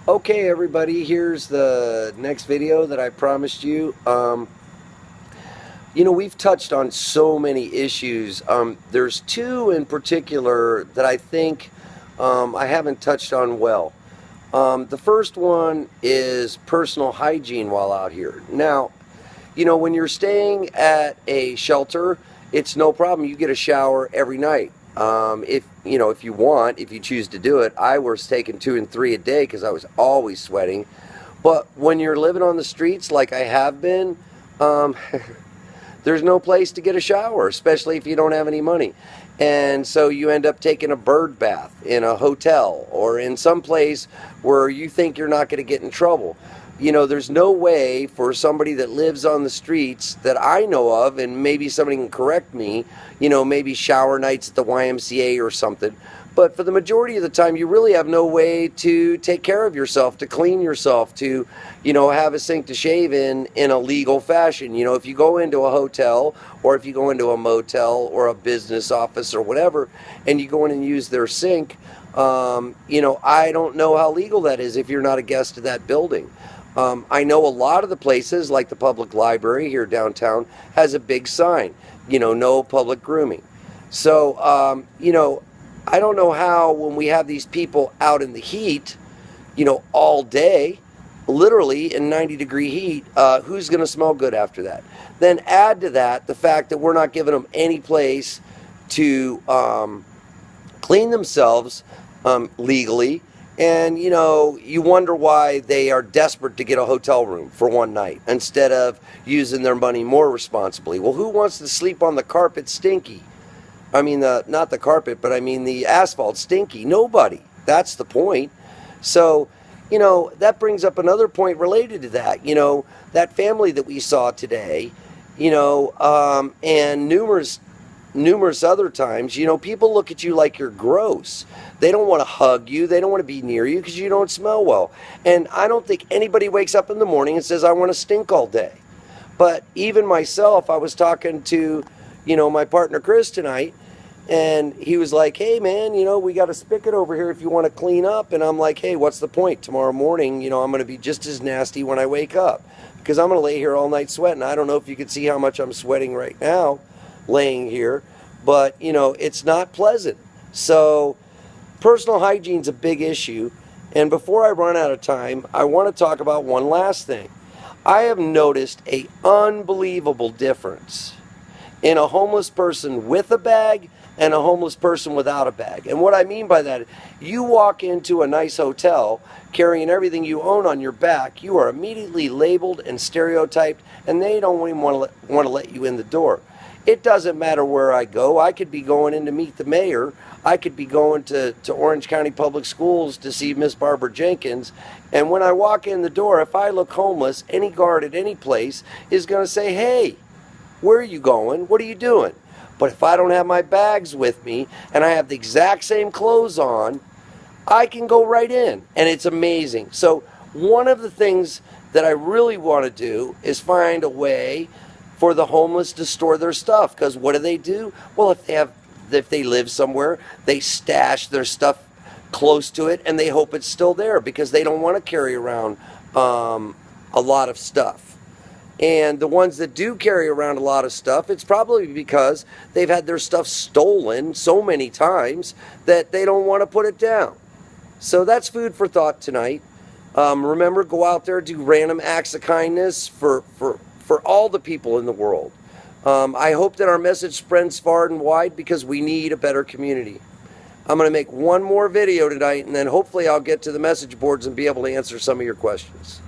Okay, everybody, here's the next video that I promised you. We've touched on so many issues. There's two in particular that I think I haven't touched on well. The first one is personal hygiene while out here. Now, when you're staying at a shelter, it's no problem. You get a shower every night. If you choose to do it. I was taking 2 and 3 a day because I was always sweating. But when you're living on the streets like I have been, there's no place to get a shower, especially if you don't have any money. And so you end up taking a bird bath in a hotel or in some place where you think you're not going to get in trouble. There's no way for somebody that lives on the streets that I know of, and maybe somebody can correct me, maybe shower nights at the YMCA or something. But for the majority of the time, you really have no way to take care of yourself, to clean yourself, to, have a sink to shave in a legal fashion. If you go into a hotel or if you go into a motel or a business office or whatever, and you go in and use their sink, I don't know how legal that is if you're not a guest of that building. I know a lot of the places, like the public library here downtown, has a big sign, no public grooming. So, I don't know how when we have these people out in the heat, all day, literally in 90-degree heat, who's going to smell good after that? Then add to that the fact that we're not giving them any place to clean themselves legally. And, you wonder why they are desperate to get a hotel room for one night instead of using their money more responsibly. Well, who wants to sleep on the carpet stinky? I mean, not the carpet, but I mean the asphalt stinky. Nobody. That's the point. So, that brings up another point related to that. That family that we saw today, and numerous other times, people look at you like you're gross. They don't want to hug you. They don't want to be near you because you don't smell well. And I don't think anybody wakes up in the morning and says, I want to stink all day. But even myself, I was talking to, my partner Chris tonight, and he was like, hey man, we got a spigot over here if you want to clean up. And I'm like, hey, what's the point? Tomorrow morning, I'm going to be just as nasty when I wake up because I'm going to lay here all night sweating. I don't know if you can see how much I'm sweating right now laying here, but it's not pleasant. So personal hygiene's a big issue. And before I run out of time, I want to talk about one last thing. I have noticed an unbelievable difference in a homeless person with a bag and a homeless person without a bag. And what I mean by that, you walk into a nice hotel carrying everything you own on your back, you are immediately labeled and stereotyped, and they don't even want to let you in the door. It doesn't matter where I go. I could be going in to meet the mayor. I could be going to Orange County Public Schools to see Miss Barbara Jenkins. And when I walk in the door, if I look homeless, any guard at any place is going to say, hey, where are you going? What are you doing? But if I don't have my bags with me and I have the exact same clothes on, I can go right in. And it's amazing. So one of the things that I really want to do is find a way for the homeless to store their stuff. Because what do? Well, if they live somewhere, they stash their stuff close to it and they hope it's still there because they don't want to carry around a lot of stuff. And the ones that do carry around a lot of stuff, it's probably because they've had their stuff stolen so many times that they don't want to put it down. So that's food for thought tonight. Remember, go out there, do random acts of kindness for all the people in the world. I hope that our message spreads far and wide because we need a better community. I'm going to make one more video tonight, and then hopefully I'll get to the message boards and be able to answer some of your questions.